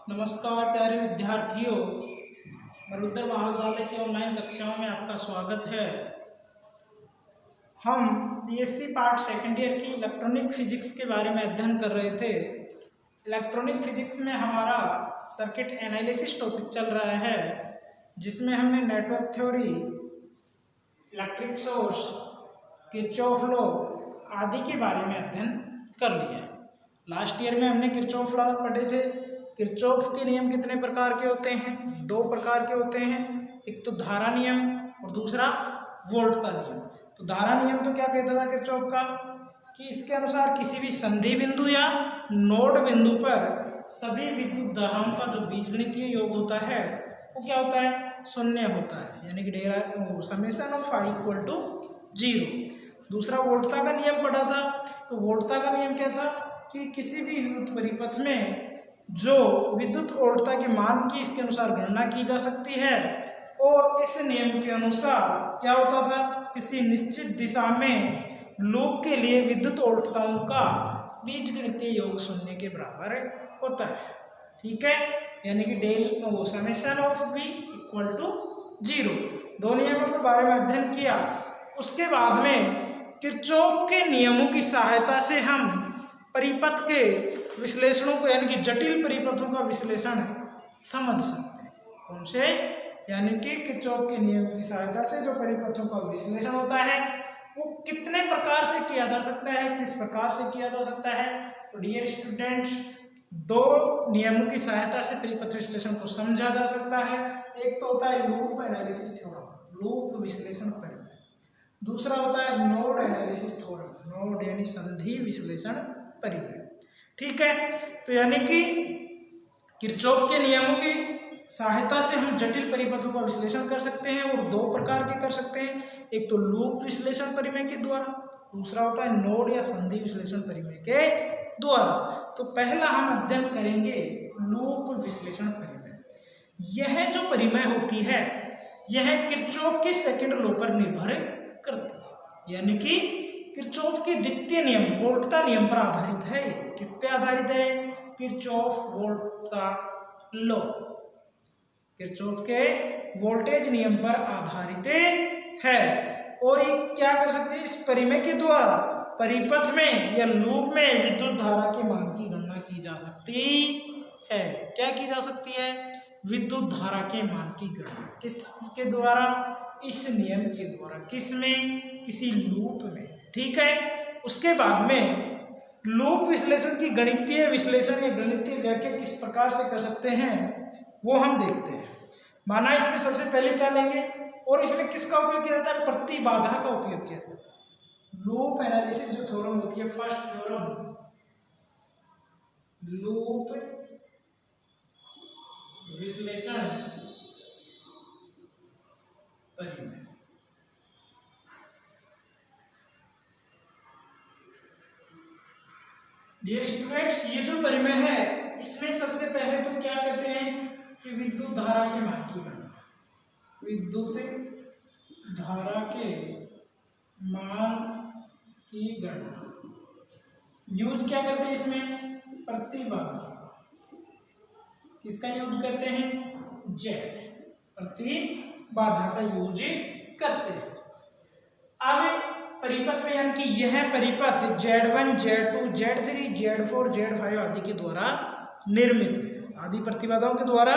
नमस्कार प्यारे विद्यार्थियों, मरुधर महाविद्यालय की ऑनलाइन कक्षाओं में आपका स्वागत है। हम बीएससी पार्ट सेकेंड ईयर की इलेक्ट्रॉनिक फिजिक्स के बारे में अध्ययन कर रहे थे। इलेक्ट्रॉनिक फिजिक्स में हमारा सर्किट एनालिसिस टॉपिक चल रहा है, जिसमें हमने network theory, electric source, Kirchhoff law आदि के बारे में अध्ययन कर लिया। लास्ट ईयर में हमने किरचॉफ लॉ पढ़े थे। किरचॉफ के नियम कितने प्रकार के होते हैं? दो प्रकार के होते हैं, एक तो धारा नियम और दूसरा वोल्टता नियम। तो धारा नियम तो क्या कहता था किरचॉफ का कि इसके अनुसार किसी भी संधि बिंदु या नोड बिंदु पर सभी विद्युत धाराओं का जो बीजगणितीय योग होता है वो क्या होता है? शून्य होता है, यानी कि summation of I equal to 0। दूसरा वोल्टता का नियम पढ़ा था। तो वोल्टता का नियम क्या था कि किसी भी विद्युत परिपथ में जो विद्युत वोल्टता के मान की इसके अनुसार गणना की जा सकती है, और इस नियम के अनुसार क्या होता था, किसी निश्चित दिशा में लूप के लिए विद्युत वोल्टताओं का बीजगणितीय योग शून्य के बराबर होता है। ठीक है, यानी कि del summation of V equal to 0। दो नियमों के बारे में अध्ययन किया। उसके बाद में किरचॉफ के नियमों की सहायता से हम परिपथ के विश्लेषणों को, यानी कि जटिल परिपथों का विश्लेषण समझ सकते हैं। कौन से? यानी कि किरचॉफ के नियमों की सहायता से जो परिपथों का विश्लेषण होता है वो कितने प्रकार से किया जा सकता है, किस प्रकार से किया जा सकता है। तो डियर स्टूडेंट्स, दो नियमों की सहायता से परिपथ विश्लेषण को समझा जा सकता है। एक तो होता है लूप एनालिसिस थ्योरम, लूप विश्लेषण परिपथ। दूसरा होता है नोड एनालिसिस थ्योरम, नोड यानी संधि विश्लेषण परिपथ। ठीक है, तो यानी कि किरचॉफ के नियमों की सहायता से हम जटिल परिपथों का विश्लेषण कर सकते हैं, और दो प्रकार के कर सकते हैं। एक तो लूप विश्लेषण परिमेय के द्वारा, दूसरा होता है नोड या संधि विश्लेषण परिमेय के द्वारा। तो पहला हम अध्ययन करेंगे लूप विश्लेषण परिमेय। यह जो परिमेय होती है यह किरचॉफ के सेकंड लॉ पर निर्भर करती है, यानी कि किरचॉफ के द्वितीय नियम वोल्टता नियम पर आधारित है। किस पे आधारित है? किरचॉफ वोल्टता लॉ, किरचॉफ के वोल्टेज नियम पर आधारित है। और ये क्या कर सकते हैं? इस परिमेय के द्वारा परिपथ में या लूप में विद्युत धारा के मान की गणना की जा सकती है। क्या की जा सकती है? विद्युत धारा के मान की गणना किसके द्वारा? इस नियम के द्वारा। किसमें? किसी लूप में। ठीक है, उसके बाद में लूप विश्लेषण की गणितीय विश्लेषण या गणितीय व्याख्या किस प्रकार से कर सकते हैं वो हम देखते हैं। माना इसमें सबसे पहले क्या लेंगे, और इसमें किसका उपयोग किया जाता है? प्रतिबाधा का उपयोग किया जाता है। लूप एनालिसिस जो थ्योरम होती है, फर्स्ट थ्योरम लूप विश्लेषण परिमेय। डियर स्टूडेंट्स, ये जो परिमेय है इसमें सबसे पहले तो क्या कहते हैं कि विद्युत धारा के मान की गणना, विद्युत धारा के मान की गणना। यूज क्या करते हैं इसमें? प्रतिबाधा। किसका यूज करते हैं? जेड, प्रतिबाधा का यूज करते हैं। अब परिपथ में, यानी कि यह परिपथ Z1, Z2, Z3, Z4, Z5 आदि के द्वारा निर्मित है, आदि प्रतिबाधाओं के द्वारा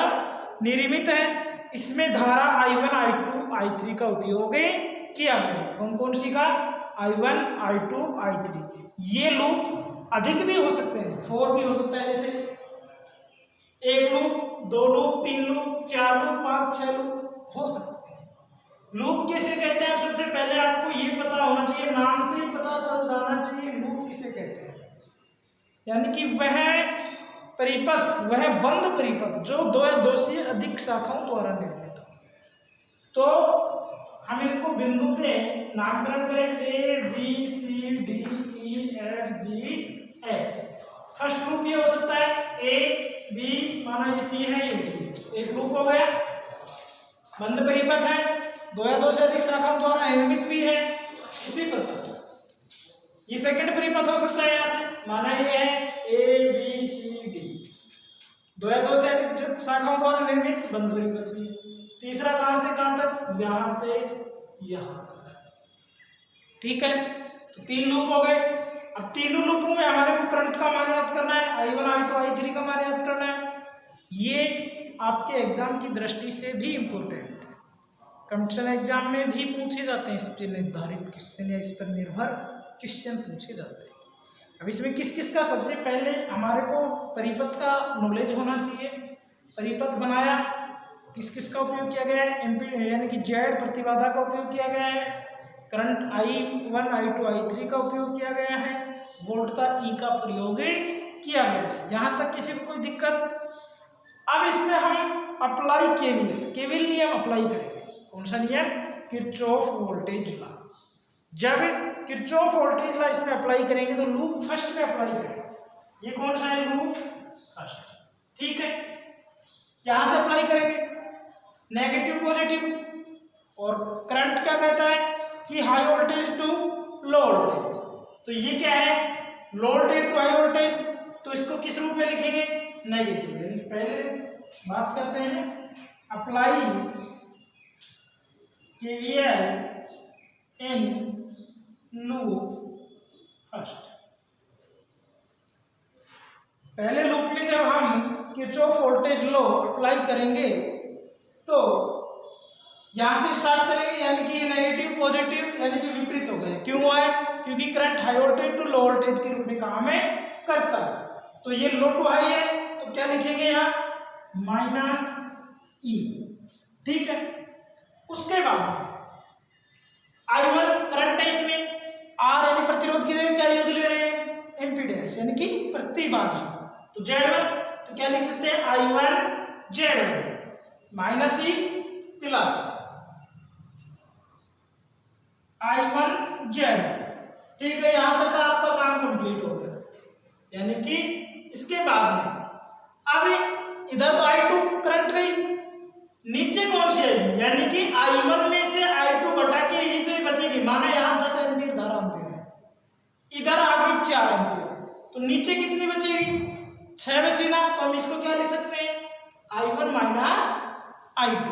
निर्मित है। इसमें धारा I1, I2, I3 का उपयोग किया गया है। कौन कौन सी का? I1, I2, I3। ये लूप अधिक भी हो सकते हैं, 4 भी हो सकता है, जैसे एक लूप, दो लूप, तीन लूप, चार लूप, 5, 6 लूप हो सकते हैं। लूप किसे कहते हैं? सबसे पहले आपको ये पता होना चाहिए, नाम से ही पता चल जाना चाहिए लूप किसे कहते हैं। यानी कि वह परिपथ, वह बंद परिपथ जो दो या दो से अधिक शाखाओं द्वारा निर्मित हो। तो हम इनको बिंदु से नामकरण करें, A B C D E F G H। First loop ये हो सकता है A B, माना ये C है, ये D, एक लूप हो गया। बंद परिपथ है, दो या दो से अधिक शाखाओं द्वारा निर्मित भी है। इसी प्रकार ये सेकंड परिपथ हो सकता है, यहाँ से माना ये है A B C D। दो या दो से अधिक शाखाओं द्वारा निर्मित बंद भरी पृथ्वी। तीसरा कहां से कहां तक, यहां से यहां तक। ठीक है, तो 3 लूप हो गए। अब तीनों लूपों में हमारे को करंट का मान याद करना है, I1 I2 I3 का मान याद करना है। ये आपके एग्जाम की दृष्टि से भी इम्पोर्टेंट है, कंपटीशन एग्जाम में भी पूछे जाते हैं, इस पर निर्धारित क्वेश्चन या इस पर निर्भर क्वेश्चन पूछे जाते हैं। अब इसमें किस किस का, सबसे पहले हमारे को परिपथ का नॉलेज होना चाहिए। परिपथ बनाया, किस किस का उपयोग किया गया है, यानी कि जेड प्रतिबाधा का उपयोग किया गया है, करंट I1 I2 I3 का उपयोग किया गया है, वोल्टता E का प्रयोग किया गया है। यहाँ तक किसी को कोई दिक्कत? अब इसमें हम अप्लाई केवीएल नियम अप्लाई करेंगे। कौन सा नियम? Kirchhoff voltage law. जब किरचॉफ वोल्टेज लॉ इसमें अप्लाई करेंगे तो लूप फर्स्ट में अप्लाई करेंगे। ये कौन सा है? Loop first. ठीक है, यहां से अप्लाई करेंगे नेगेटिव पॉजिटिव। और करंट क्या कहता है कि high voltage to low voltage, तो ये क्या है? Low voltage to high voltage, तो इसको किस रूप में लिखेंगे? नेगेटिव। यानी पहले बात करते हैं apply KVL in loop first. पहले लूप में जब हम किरचॉफ वोल्टेज लॉ अप्लाई करेंगे तो यहां से स्टार्ट करेंगे, यानी कि नेगेटिव पॉजिटिव यानी कि विपरीत हो गए। क्यों हुआ है? क्योंकि current high voltage to low voltage के रूप में काम करता है। तो ये लो टू हाई है, तो क्या लिखेंगे यहाँ? -E। ठीक है, उसके बाद I1 करंट है, इसमें R यानी प्रतिरोध की जगह क्या यूज ले रहे हैं? एम्पीडेंस यानी कि प्रतिबाधा। तो Z1 तो क्या लिख सकते हैं? I1 Z1 -E plus I1 Z। ठीक है, यहां तक आपका काम कंप्लीट हो गया। यानी कि इसके बाद में अब इधर तो I2 करंट गई, नीचे कौन सी आएगी? यानी कि I1 में से I2 घटा के ये तो ये बचेगी। माना यहाँ 10 एम्पीयर धारा हम दे रहे हैं, इधर आ गई 4 एम्पीयर, तो नीचे कितनी बचेगी? 6 बची ना। तो हम इसको क्या लिख सकते हैं? I1 -I2।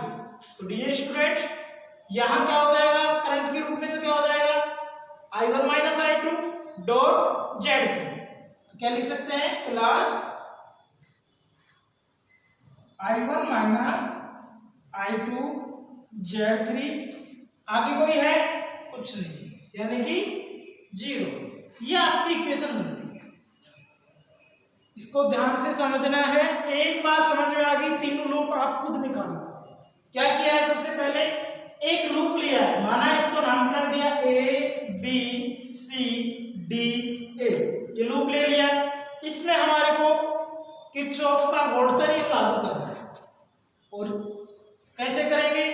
तो डियर स्टूडेंट, यहाँ क्या हो जाएगा करंट के रूप में? तो क्या हो जाएगा? I1 -I2 dot Z3। तो क्या लिख सकते हैं? Plus I1 -I2 Z3। आगे कोई है? कुछ नहीं, यानी कि 0। ये आपकी इक्वेशन बनती है। इसको ध्यान से समझना है। एक बार समझ में आ गई, तीनों लूप आप खुद निकालो। क्या किया है? सबसे पहले एक लूप लिया है, माना इसको नामकरण दिया ABCDA, ये लूप ले लिया। इसमें हमारे को किरचॉफ का वोल्टेज नियम लागू करना है। और कैसे करेंगे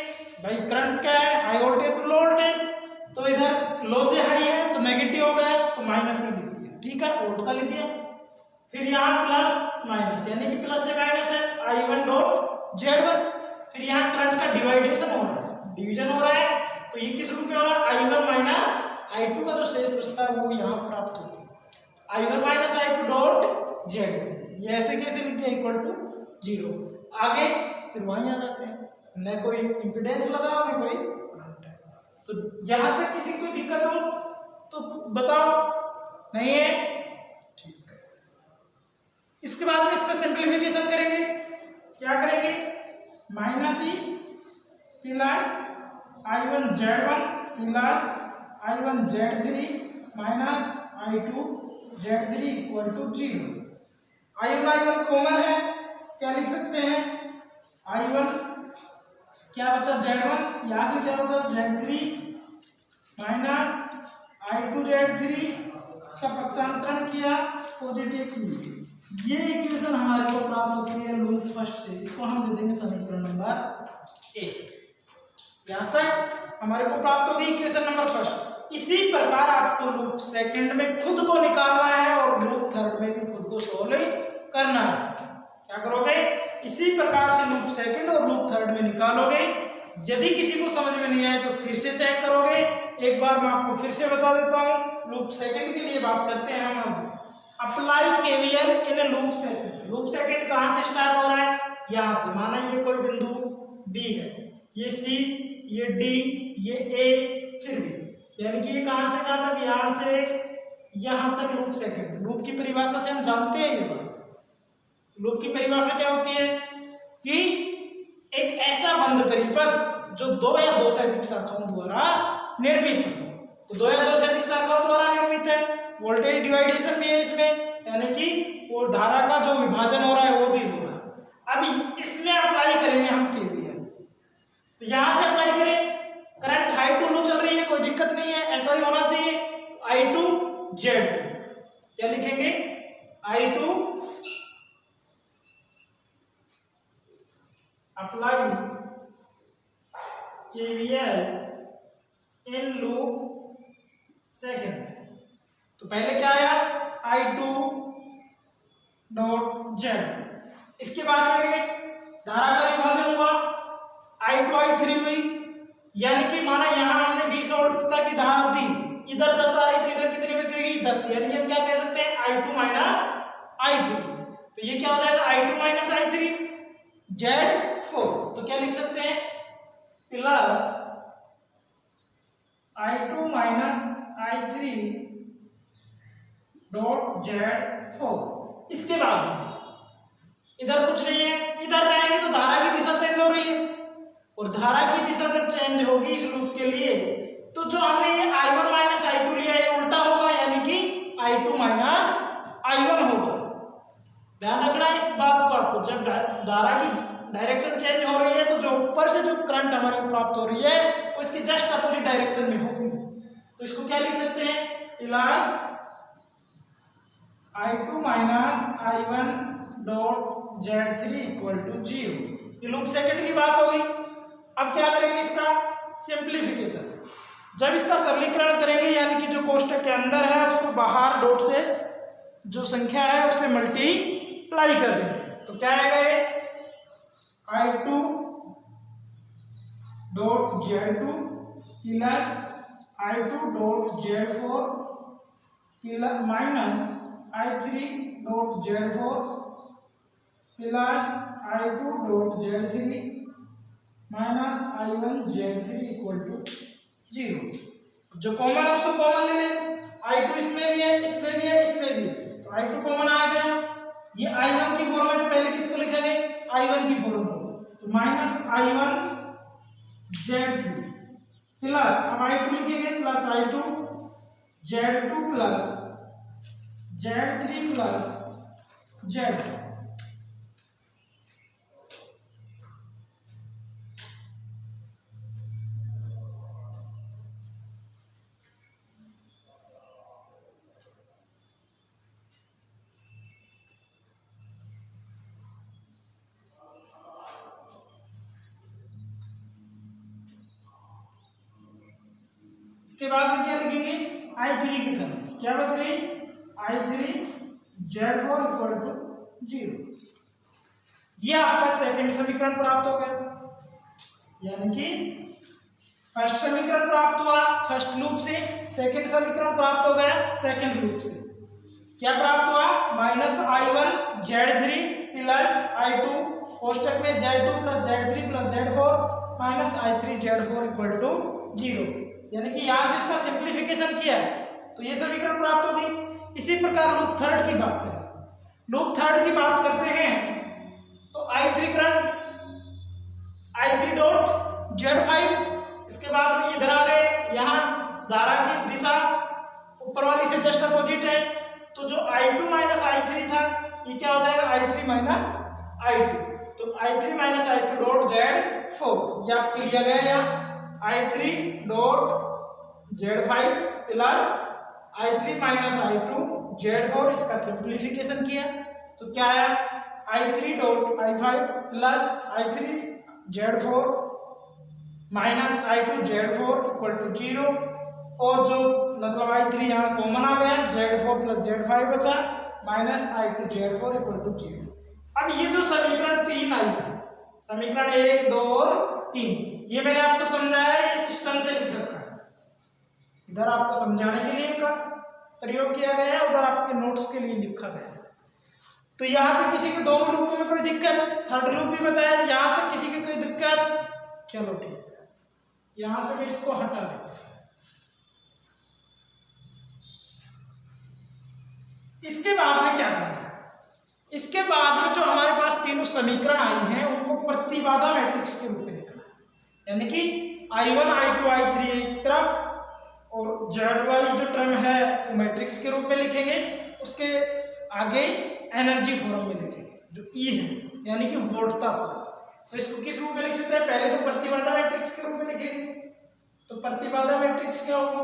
भाई? करंट क्या है? High voltage to low voltage, तो इधर लो से हाई है तो नेगेटिव हो गया, तो माइनस नहीं लिख दिया। ठीक है, वोल्ट का लिख दिया। फिर यहाँ प्लस माइनस, यानी कि प्लस से माइनस है, I1 डॉट Z1। फिर यहाँ करंट का डिवाइडेशन हो रहा है, डिवीजन हो रहा है, तो ये किस रूप में हो रहा है? I1 -I2 का जो शेष बचता है वो यहाँ प्राप्त होता है। I1 -I2 dot Z। ये ऐसे कैसे लिखते हैं? Equal to 0। आगे फिर वहीं आ जाते हैं, न कोई इंपिडेंस लगा न कोई करंट है। तो यहाँ तक किसी को दिक्कत हो तो बताओ, नहीं है? ठीक है। इसके बाद में इसका सिंप्लीफिकेशन करेंगे। क्या करेंगे? -E plus I1 Z1 plus I1 Z3 minus I2 Z3 equal to 0। I1 common है, क्या लिख सकते हैं? I1 क्या बचा? Z1, यहाँ से क्या बचा? Z3 माइनस I2 Z3, इसका पक्षांतरण किया, पॉजिटिव की। ये इक्वेशन हमारे को प्राप्त होती है लूप फर्स्ट से। इसको हम दे देंगे समीकरण नंबर 1। यहाँ तक हमारे को प्राप्त होगी इक्वेशन नंबर फर्स्ट। इसी प्रकार आपको लूप सेकंड में खुद को निकालना है और लूप थर्ड में भी खुद को सोल्व करना है। क्या करोगे? इसी प्रकार से लूप सेकंड और लूप थर्ड में निकालोगे। यदि किसी को समझ में नहीं आए तो फिर से चेक करोगे। एक बार मैं आपको फिर से बता देता हूँ। लूप सेकंड के लिए बात करते हैं हम। Apply KVL in loop second. Loop second कहां से स्टार्ट हो रहा है? यहां से। माना ये कोई बिंदु बी है, ये सी, ये डी, ये ए, फिर बी, यानी कि ये कहां से कहां तक? यहां से यहां तक लूप सेकंड। लूप की परिभाषा से हम जानते हैं ये बात। लूप की परिभाषा क्या होती है कि एक ऐसा बंद परिपथ जो दो या दो से अधिक शाखाओं द्वारा निर्मित हो। तो दो या दो से अधिक शाखाओं द्वारा निर्मित है। वोल्टेज डिवाइडेशन भी है इसमें, यानी कि वो धारा का जो विभाजन हो रहा है वो भी हो रहा है। अब इसमें अप्लाई करेंगे हम केवीएल। तो यहां से अप्लाई करें, करंट I2 लो चल रही है, कोई दिक्कत नहीं है, ऐसा ही होना चाहिए। I2 Z2 क्या लिखेंगे? I2 apply KVL in loop second. तो पहले क्या आया? I2 dot Z। इसके बाद में धारा का विभाजन हुआ, I2 I3 हुई, यानी कि माना यहां हमने 20 वोल्टता की धारा दी, इधर 10 आ रही तो इधर कितनी बचेगी? 10, यानी कि हम क्या कह सकते हैं? I2 minus I3। तो ये क्या हो जाएगा? I2 minus I3 Z4। तो क्या लिख सकते हैं? Plus I2 minus I3 dot Z4। इसके बाद इधर कुछ नहीं है, इधर जाएंगे तो धारा की दिशा चेंज हो रही है, और धारा की दिशा जब चेंज होगी इस लूप के लिए, तो जो हमने ये I1 माइनस I2 लिया है उल्टा होगा, यानी कि I2 माइनस I1 होगा। ध्यान रखना इस बात को आपको। जब धारा की डायरेक्शन चेंज हो रही है तो जो ऊपर से जो करंट हमारे को प्राप्त हो रही है उसकी जस्ट अपोजिट डायरेक्शन में होगी। तो इसको क्या लिख सकते हैं? Plus I2 minus I1 dot Z3 equal to 0। ये लूप सेकंड की बात होगी। अब क्या करेंगे? इसका सिंप्लीफिकेशन। जब इसका सरलीकरण करेंगे, यानी कि जो कोष्टक के अंदर है उसको बाहर डॉट से जो संख्या है उससे मल्टीप्लाई कर देंगे, तो क्या आएगा? ये I2 dot Z2 plus I2 dot Z4 plus minus I3 dot Z4 plus I2 dot Z3 minus I1 Z3 equal to 0। जो कॉमन है उसको कॉमन ले लें। I2 इसमें भी है, इसमें भी है, इसमें भी है, तो I2 कॉमन आ गया। ये I1 की फॉर्म है तो पहले किसको लिखेंगे? I1 की फॉर्म को, तो माइनस I1 Z3 प्लस, अब I2 लिखेंगे, plus I2 Z2 plus Z3 plus Z। इसके बाद में क्या लिखेंगे? I3 की टर्म क्या बच गई? I3 Z4 equal to 0। ये आपका सेकंड समीकरण प्राप्त हो गया, यानी कि फर्स्ट समीकरण प्राप्त हुआ फर्स्ट लूप से, सेकंड समीकरण प्राप्त हो गया सेकंड लूप से। क्या प्राप्त हुआ? Minus I1 Z3 plus I2 कोष्टक में Z2 plus Z3 plus Z4 minus I3 Z4 equal to 0, यानी कि यहां से इसका सिंप्लीफिकेशन किया है तो ये समीकरण प्राप्त हो गई। इसी प्रकार लूप थर्ड की बात करें। लूप थर्ड की बात करते हैं तो I3 current I3 dot Z5, इसके बाद में इधर आ गए, यहाँ धारा की दिशा ऊपर वाली से जस्ट अपोजिट है, तो जो I2 माइनस I3 था ये क्या हो जाएगा? I3 माइनस I2, तो I3 minus I2 dot Z4 ये आपके लिया गया यहाँ I3 dot Z5 plus I3 minus I2 Z4, इसका सिंप्लीफिकेशन किया तो क्या आया? I3 dot I5 plus I3 Z4 minus I2 Z4 equal to 0, और जो मतलब I3 यहाँ कॉमन आ गया, Z4 प्लस Z5 बचा, minus I2 Z4 equal to 0। अब ये जो समीकरण 3 आई है, समीकरण 1, 2 और 3, ये मैंने आपको समझाया है, ये सिस्टम से लिख रखा है, इधर आपको समझाने के लिए प्रयोग किया गया है, उधर आपके नोट्स के लिए लिखा गया है। तो यहाँ तक किसी के दोनों लूपों में कोई दिक्कत, थर्ड लूप भी बताया, यहाँ तक किसी की कोई दिक्कत? चलो ठीक है, यहाँ से मैं इसको हटा देता हूँ। इसके बाद में क्या करना है? इसके बाद में जो हमारे पास तीनों समीकरण आई हैं उनको प्रतिबाधा मैट्रिक्स के रूप में लिखना है, यानी कि I1 I2 I3 एक तरफ और जेड वाली जो टर्म है वो मैट्रिक्स के रूप में लिखेंगे, उसके आगे एनर्जी फॉर्म में लिखेंगे जो E है, यानी कि वोल्टता फॉर्म। तो इसको किस रूप में लिख सकते हैं? पहले तो प्रतिबाधा मैट्रिक्स के रूप में लिखेंगे। तो प्रतिबाधा मैट्रिक्स क्या होगा?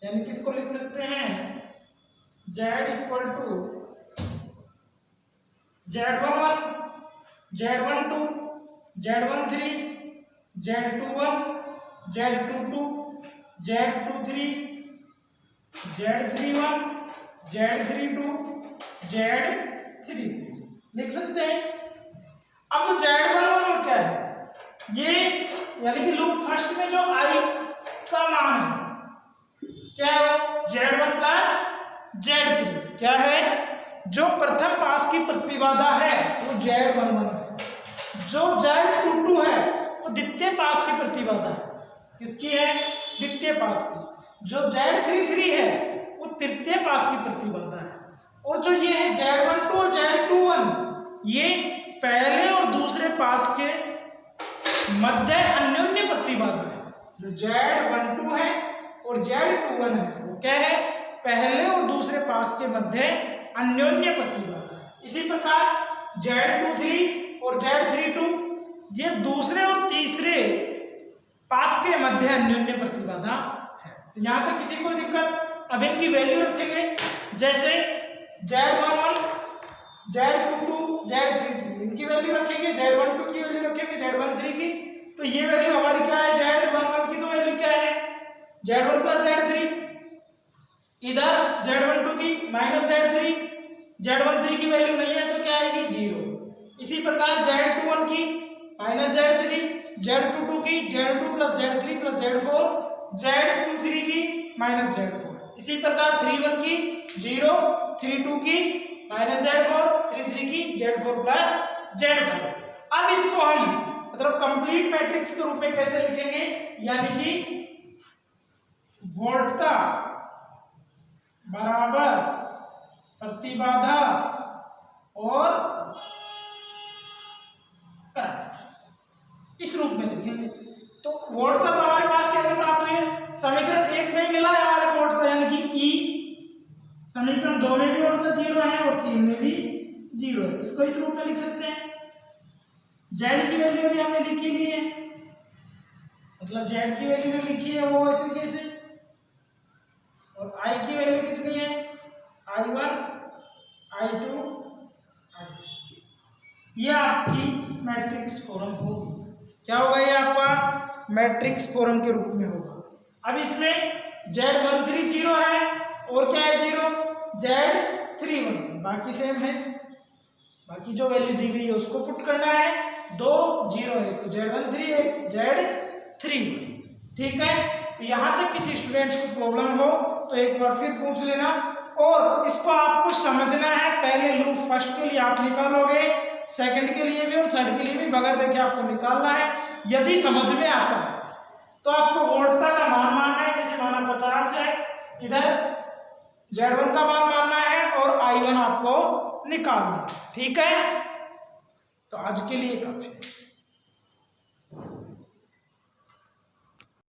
यानी किसको लिख सकते हैं? Z equal to Z11, Z12, Z13, Z21, Z22, Z23, Z31, Z32, Z33 लिख सकते हैं। अब जो Z11 क्या है? ये यानी कि लूप फर्स्ट में जो I का मान है क्या है? Z1 प्लस Z3 क्या है? जो प्रथम पास की प्रतिबाधा है वो Z11 है, जो Z22 है वो द्वितीय पास की प्रतिबाधा है। किसकी है? द्वितीय पास की। जो Z33 है वो तृतीय पास की प्रतिबाधा है। और जो ये है Z12 और Z21 ये पहले और दूसरे पास के मध्य अन्योन्य प्रतिबाधा है। जो Z12 है और Z21 है वो क्या है? पहले और दूसरे पास के मध्य अन्योन्य प्रतिबाधा है। इसी प्रकार Z23 और Z32 ये दूसरे और तीसरे पास के मध्य अन्योन्य प्रतिबाधा है। यहाँ तक किसी को दिक्कत? अब इनकी वैल्यू रखेंगे, जैसे Z11, Z22, Z33 इनकी वैल्यू रखेंगे, Z12 की वैल्यू रखेंगे, Z13 की। तो ये वैल्यू हमारी क्या है? Z11 की तो वैल्यू क्या है? Z1 प्लस Z3, इधर Z12 की माइनस Z3, Z13 की वैल्यू नहीं है तो क्या आएगी? 0। इसी प्रकार Z21 की माइनस Z3, Z22 की Z2 plus Z3 plus Z4, Z23 की माइनस Z4। इसी प्रकार 31 की 0, 32 की माइनस Z4, 33 की Z4 प्लस Z5। अब इसको हम मतलब कंप्लीट मैट्रिक्स के रूप में कैसे लिखेंगे? यानी कि वोल्टता बराबर प्रतिबाधा और करंट, इस रूप में लिखेंगे। तो वोल्टता तो हमारे पास क्या प्राप्त हुई है? समीकरण 1 में मिला है हमारे वोल्टता, यानी कि E। समीकरण 2 में भी वोल्टता 0 है और 3 में भी 0 है। इसको इस रूप में लिख सकते हैं। Z की वैल्यू भी हमने लिखी ली है, मतलब Z की वैल्यू जो लिखी है वो ऐसे कैसे, और I की वैल्यू कितनी है? I1, I2, I3। ये आपकी मैट्रिक्स फॉर्म होगी। क्या होगा? ये आपका मैट्रिक्स फॉर्म के रूप में होगा। अब इसमें Z13 0 है और क्या है 0? Z31 बाकी सेम है, बाकी जो वैल्यू दी गई है उसको पुट करना है। 2 0 है तो Z13 है, Z31। ठीक है, तो यहाँ तक किसी स्टूडेंट्स को प्रॉब्लम हो तो एक बार फिर पूछ लेना। और इसको आपको समझना है, पहले लूप फर्स्ट के लिए आप निकालोगे, सेकंड के लिए भी और थर्ड के लिए भी बगैर देखे आपको निकालना है। यदि समझ में आता है तो आपको वोल्टता का मान मानना है, जैसे माना 50 है, इधर Z1 का मान मानना है और I1 आपको निकालना है। ठीक है, तो आज के लिए काफी है।